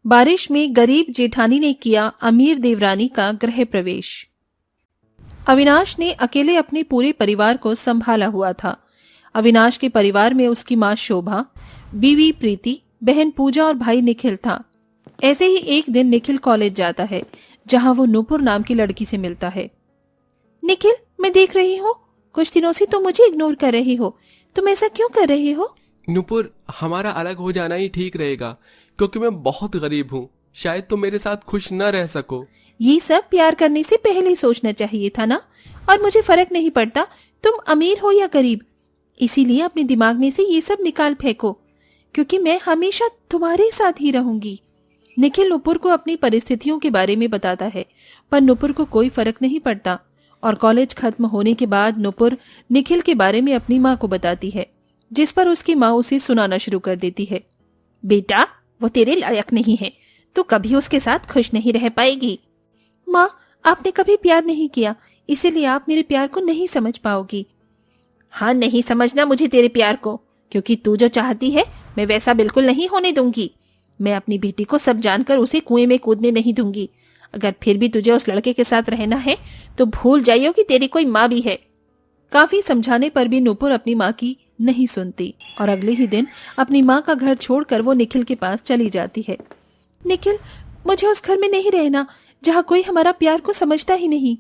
बारिश में गरीब जेठानी ने किया अमीर देवरानी का गृह प्रवेश। अविनाश ने अकेले अपने पूरे परिवार को संभाला हुआ था। अविनाश के परिवार में उसकी माँ शोभा, बीवी प्रीति, बहन पूजा और भाई निखिल था। ऐसे ही एक दिन निखिल कॉलेज जाता है, जहां वो नूपुर नाम की लड़की से मिलता है। निखिल, मैं देख रही हूँ कुछ दिनों से तुम मुझे इग्नोर कर रही हो। तुम ऐसा क्यों कर रही हो? नुपुर, हमारा अलग हो जाना ही ठीक रहेगा, क्योंकि मैं बहुत गरीब हूँ। शायद तुम मेरे साथ खुश न रह सको। ये सब प्यार करने से पहले ही सोचना चाहिए था ना। और मुझे फर्क नहीं पड़ता तुम अमीर हो या गरीब, इसीलिए अपने दिमाग में से ये सब निकाल फेंको, क्योंकि मैं हमेशा तुम्हारे साथ ही रहूंगी। निखिल नुपुर को अपनी परिस्थितियों के बारे में बताता है, पर नुपुर को कोई फर्क नहीं पड़ता। और कॉलेज खत्म होने के बाद नुपुर निखिल के बारे में अपनी माँ को बताती है, जिस पर उसकी माँ उसे सुनाना शुरू कर देती है। बेटा, वो तेरे लायक नहीं है, तू कभी उसके साथ खुश नहीं रह पाएगी। माँ, आपने कभी प्यार नहीं किया, इसीलिए आप मेरे प्यार को नहीं समझ पाओगी। हाँ, नहीं समझना मुझे तेरे प्यार को, क्योंकि तू जो चाहती है मैं वैसा बिल्कुल नहीं होने दूंगी। मैं अपनी बेटी को सब जानकर उसे कुएं में कूदने नहीं दूंगी। अगर फिर भी तुझे उस लड़के के साथ रहना है तो भूल जाइयो कि तेरी कोई माँ भी है। काफी समझाने पर भी नूपुर अपनी माँ की नहीं सुनती और अगले ही दिन अपनी माँ का घर छोड़कर वो निखिल के पास चली जाती है। निखिल, मुझे उस घर में नहीं रहना जहाँ कोई हमारा प्यार को समझता ही नहीं।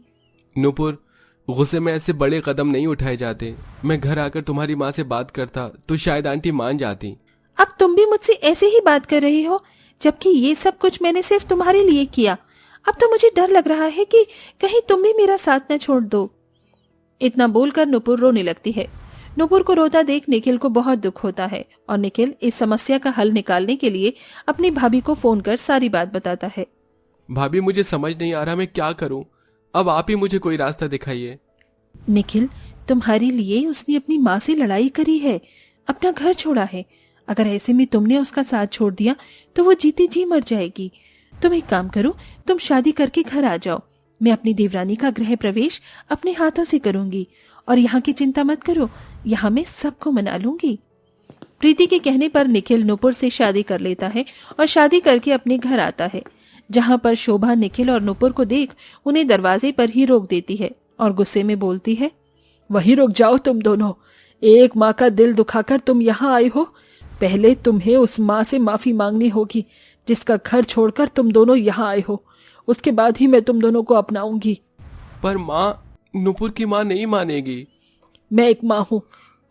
नुपुर, गुस्से में ऐसे बड़े कदम नहीं उठाए जाते। मैं घर आकर तुम्हारी माँ से बात करता तो शायद आंटी मान जाती। अब तुम भी मुझसे ऐसे ही बात कर रही हो, जबकि ये सब कुछ मैंने सिर्फ तुम्हारे लिए किया। अब तो मुझे डर लग रहा है कि कहीं तुम भी मेरा साथ न छोड़ दो। इतना बोलकर नुपुर रोने लगती है। नुपुर को रोता देख निखिल को बहुत दुख होता है और निखिल इस समस्या का हल निकालने के लिए अपनी भाभी को फोन कर सारी बात बताता है। भाभी, मुझे समझ नहीं आ रहा मैं क्या करूं। अब आप ही मुझे कोई रास्ता दिखाइए। निखिल, तुम्हारे लिए उसने अपनी माँ से लड़ाई करी है, अपना घर छोड़ा है। अगर ऐसे में तुमने उसका साथ छोड़ दिया तो वो जीती जी मर जाएगी। तुम एक काम करो, तुम शादी करके घर आ जाओ। मैं अपनी देवरानी का गृह प्रवेश अपने हाथों से करूंगी और यहाँ की चिंता मत करो, यहाँ मैं सबको मना लूंगी। प्रीति के कहने पर निखिल नुपुर से शादी कर लेता है और शादी करके अपने घर आता है, जहाँ पर शोभा निखिल और नुपुर को देख उन्हें दरवाजे पर ही रोक देती है और गुस्से में बोलती है, वहीं रुक जाओ तुम दोनों। एक माँ का दिल दुखाकर तुम यहाँ आई हो। पहले तुम्हें उस माँ से माफी मांगनी होगी जिसका घर छोड़कर तुम दोनों यहाँ आए हो। उसके बाद ही मैं तुम दोनों को अपनाऊंगी। पर माँ, नुपुर की माँ नहीं मानेगी। मैं एक माँ हूँ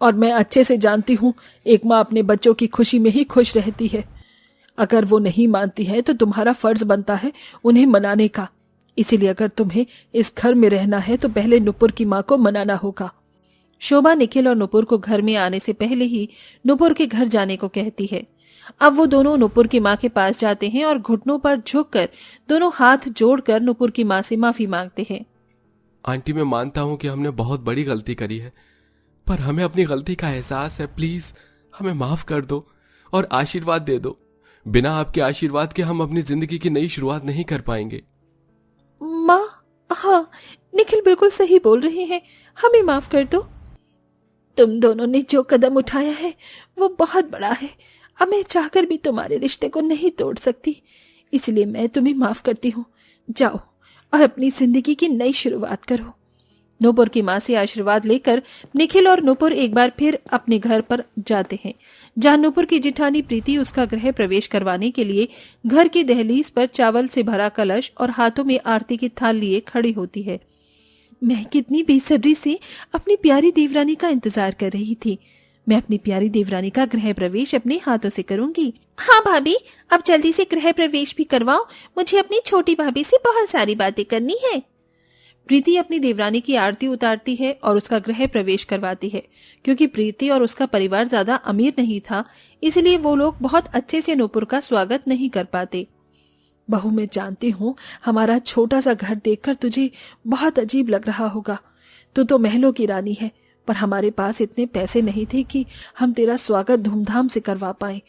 और मैं अच्छे से जानती हूँ एक माँ अपने बच्चों की खुशी में ही खुश रहती है। अगर वो नहीं मानती है तो तुम्हारा फर्ज बनता है उन्हें मनाने का। इसीलिए अगर तुम्हें इस घर में रहना है तो पहले नुपुर की माँ को मनाना होगा। शोभा निखिल और नुपुर को घर में आने से पहले ही नुपुर के घर जाने को कहती है। अब वो दोनों नुपुर की माँ के पास जाते हैं और घुटनों पर झुककर दोनों हाथ जोड़कर नुपुर की माँ से माफी मांगते हैं। आंटी, मैं मानता हूँ कि हमने बहुत बड़ी गलती करी है, पर हमें अपनी गलती का एहसास है। प्लीज हमें माफ कर दो और आशीर्वाद दे दो। बिना आपके आशीर्वाद के हम अपनी जिंदगी की नई शुरुआत नहीं कर पाएंगे। माँ, हाँ, निखिल बिल्कुल सही बोल रहे हैं, हमें माफ कर दो। तुम दोनों ने जो कदम उठाया है वो बहुत बड़ा है। अब मैं चाहकर भी तुम्हारे रिश्ते को नहीं तोड़ सकती, इसलिए मैं तुम्हें माफ करती हूँ। जाओ और अपनी जिंदगी की नई शुरुआत करो। नुपुर की माँ से आशीर्वाद लेकर निखिल और नुपुर एक बार फिर अपने घर पर जाते हैं, जहाँ नुपुर की जिठानी प्रीति उसका गृह प्रवेश करवाने के लिए घर की दहलीज पर चावल से भरा कलश और हाथों में आरती की थाल लिए खड़ी होती है। मैं कितनी बेसब्री से अपनी प्यारी देवरानी का इंतजार कर रही थी। मैं अपनी प्यारी देवरानी का गृह प्रवेश अपने हाथों से करूंगी। हाँ भाभी, अब जल्दी से गृह प्रवेश भी करवाओ, मुझे अपनी छोटी भाभी से बहुत सारी बातें करनी है। प्रीति अपनी देवरानी की आरती उतारती है और उसका गृह प्रवेश करवाती है। क्योंकि प्रीति और उसका परिवार ज्यादा अमीर नहीं था, इसलिए वो लोग बहुत अच्छे से नुपुर का स्वागत नहीं कर पाते। बहू, मैं जानती हूँ हमारा छोटा सा घर देखकर तुझे बहुत अजीब लग रहा होगा। तू तो महलों की रानी है, पर हमारे पास इतने पैसे नहीं थे कि हम तेरा स्वागत धूमधाम से करवा पाए।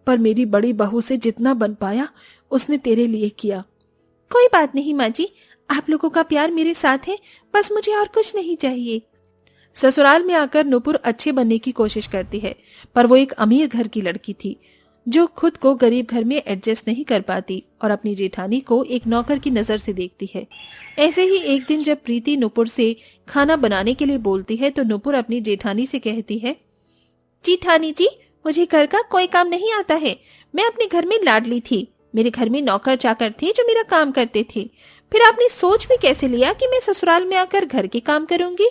पर मेरी बड़ी बहू से जितना बन पाया उसने तेरे लिए किया। कोई बात नहीं माँ जी, आप लोगों का प्यार मेरे साथ है, बस मुझे और कुछ नहीं चाहिए। ससुराल में आकर नुपुर अच्छे बनने की कोशिश करती है, पर वो एक अमीर घर की लड़की थी। जो खुद को गरीब घर में एडजस्ट नहीं कर पाती और अपनी जेठानी को एक नौकर की नजर से देखती है। ऐसे ही एक दिन जब प्रीति नुपुर से खाना बनाने के लिए बोलती है तो नुपुर अपनी जेठानी से कहती है, जेठानी जी, मुझे घर का कोई काम नहीं आता है। मैं अपने घर में लाडली थी, मेरे घर में नौकर चाकर थे जो मेरा काम करते थे। फिर आपने सोच भी कैसे लिया कि मैं ससुराल में आकर घर के काम करूंगी?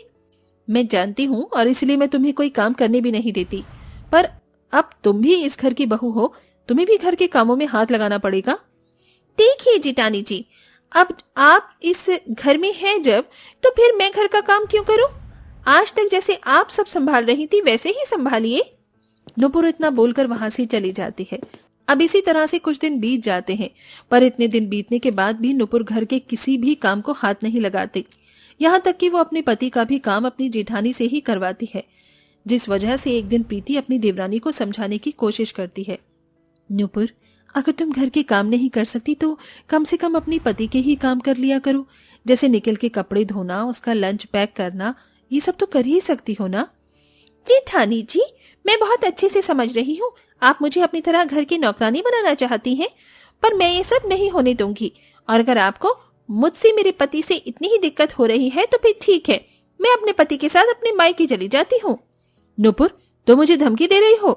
मैं जानती हूँ और इसलिए मैं तुम्हें कोई काम करने भी नहीं देती, पर अब तुम भी इस घर की बहू हो, तुम्हें भी घर के कामों में हाथ लगाना पड़ेगा। देखिए जेठानी जी, अब आप इस घर में हैं जब, तो फिर मैं घर का काम क्यों करूं? आज तक जैसे आप सब संभाल रही थी वैसे ही संभालिए। नुपुर इतना बोलकर वहां से चली जाती है। अब इसी तरह से कुछ दिन बीत जाते हैं, पर इतने दिन बीतने के बाद भी नुपुर घर के किसी भी काम को हाथ नहीं लगाती। यहाँ तक कि वो अपने पति का भी काम अपनी जेठानी से ही करवाती है, जिस वजह से एक दिन प्रीति अपनी देवरानी को समझाने की कोशिश करती है। नुपुर, अगर तुम घर के काम नहीं कर सकती तो कम से कम अपने पति के ही काम कर लिया करो। जैसे निखिल के कपड़े धोना, उसका लंच पैक करना, ये सब तो कर ही सकती हो ना। जेठानी जी, मैं बहुत अच्छे से समझ रही हूँ, आप मुझे अपनी तरह घर की नौकरानी बनाना चाहती हैं, पर मैं ये सब नहीं होने दूंगी। और अगर आपको मुझसे मेरे पति से इतनी ही दिक्कत हो रही है तो फिर ठीक है, मैं अपने पति के साथ अपने मायके चली जाती हूँ। नुपुर, तो मुझे धमकी दे रही हो?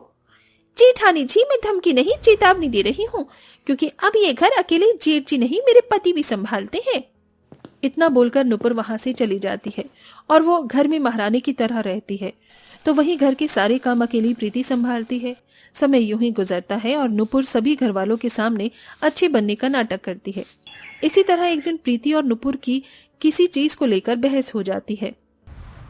जेठानी जी, मैं धमकी नहीं, चेतावनी दे रही हूँ, क्योंकि अब ये घर अकेले जेठ जी नहीं, मेरे पति भी संभालते हैं। इतना बोलकर नुपुर वहां से चली जाती है और वो घर में महारानी की तरह रहती है। तो वहीं घर के सारे काम अकेली प्रीति संभालती है। समय यूं ही गुजरता है और नुपुर सभी घर वालों के सामने अच्छे बनने का नाटक करती है। इसी तरह एक दिन प्रीति और नुपुर की किसी चीज को लेकर बहस हो जाती है।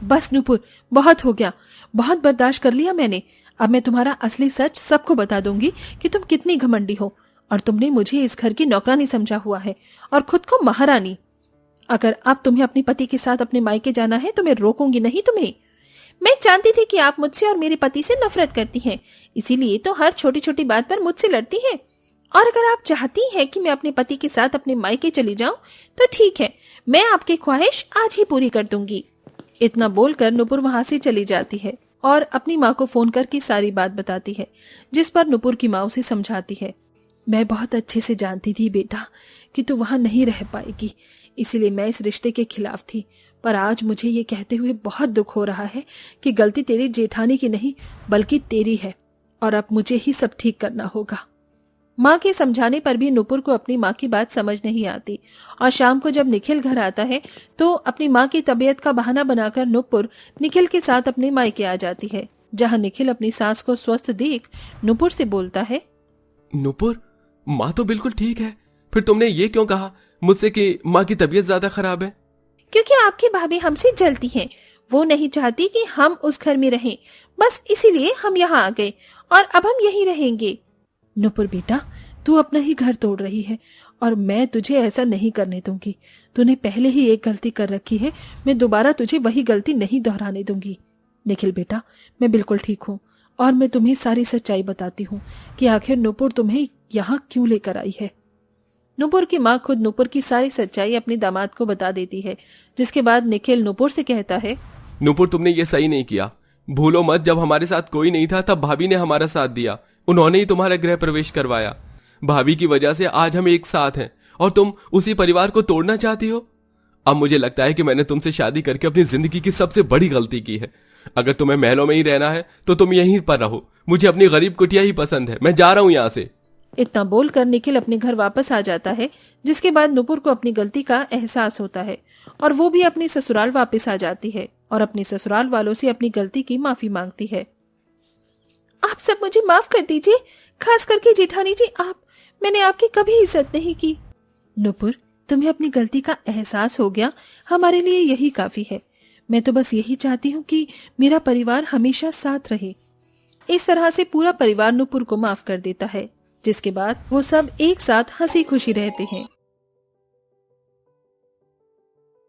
बस नुपुर, बहुत हो गया, बहुत बर्दाश्त कर लिया मैंने। अब मैं तुम्हारा असली सच सबको बता दूंगी कि तुम कितनी घमंडी हो और तुमने मुझे इस घर की नौकरानी समझा हुआ है और खुद को महारानी। अगर अब तुम्हें अपने पति के साथ अपने मायके जाना है तो मैं रोकूंगी नहीं तुम्हें। मैं जानती थी कि आप मुझसे और मेरे पति से नफरत करती हैं, इसीलिए तो हर छोटी छोटी बात पर मुझसे लड़ती हैं। और अगर आप चाहती हैं कि मैं अपने पति के साथ अपने मायके चली जाऊं तो ठीक है, मैं आपकी ख्वाहिश आज ही पूरी कर दूंगी। इतना बोलकर नुपुर वहां से चली जाती है और अपनी माँ को फोन करके सारी बात बताती है, जिस पर नुपुर की माँ उसे समझाती है। मैं बहुत अच्छे से जानती थी बेटा कि तू वहां नहीं रह पाएगी, इसीलिए मैं इस रिश्ते के खिलाफ थी, पर आज मुझे ये कहते हुए बहुत दुख हो रहा है कि गलती तेरी जेठानी की नहीं बल्कि तेरी है और अब मुझे ही सब ठीक करना होगा। माँ के समझाने पर भी नुपुर को अपनी माँ की बात समझ नहीं आती और शाम को जब निखिल घर आता है तो अपनी माँ की तबीयत का बहाना बनाकर नुपुर निखिल के साथ अपने मायके आ जाती है, जहाँ निखिल अपनी सास को स्वस्थ देख नुपुर से बोलता है, नुपुर, माँ तो बिल्कुल ठीक है, फिर तुमने ये क्यों कहा मुझसे कि माँ की तबीयत ज्यादा खराब है? क्योंकि आपकी भाभी हमसे जलती हैं, वो नहीं चाहती कि हम उस घर में रहें, बस इसीलिए हम यहाँ आ गए और अब हम यहीं रहेंगे। नुपुर बेटा, तू अपना ही घर तोड़ रही है और मैं तुझे ऐसा नहीं करने दूंगी। तूने पहले ही एक गलती कर रखी है, मैं दोबारा तुझे वही गलती नहीं दोहराने दूंगी। निखिल बेटा, मैं बिल्कुल ठीक हूँ और मैं तुम्हें सारी सच्चाई बताती हूँ कि आखिर नुपुर तुम्हें यहाँ क्यों लेकर आई है। नुपुर की माँ खुद नुपुर की सारी सच्चाई अपने दामाद को बता देती है, जिसके बाद निखिल नुपुर से कहता है, नुपुर, तुमने ये सही नहीं किया। भूलो मत, जब हमारे साथ कोई नहीं था तब भाभी ने हमारा साथ दिया, उन्होंने ही तुम्हारा गृह प्रवेश करवाया। भाभी की वजह से आज हम एक साथ हैं और तुम उसी परिवार को तोड़ना चाहती हो। अब मुझे लगता है कि मैंने तुमसे शादी करके अपनी जिंदगी की सबसे बड़ी गलती की है। अगर तुम्हें महलों में ही रहना है तो तुम यहीं पर रहो, मुझे अपनी गरीब कुटिया ही पसंद है, मैं जा रहा हूँ यहाँ से। इतना बोलकर निखिल अपने घर वापस आ जाता है, जिसके बाद नुपुर को अपनी गलती का एहसास होता है और वो भी अपने ससुराल वापस आ जाती है और अपने ससुराल वालों से अपनी गलती की माफी मांगती है। आप सब मुझे माफ कर दीजिए, खास करके जेठानी जी, मैंने आपकी कभी इज्जत नहीं की। नुपुर, तुम्हें अपनी गलती का एहसास हो गया, हमारे लिए यही काफी है। मैं तो बस यही चाहती हूँ कि मेरा परिवार हमेशा साथ रहे। इस तरह से पूरा परिवार नुपुर को माफ कर देता है, जिसके बाद वो सब एक साथ हंसी खुशी रहते हैं।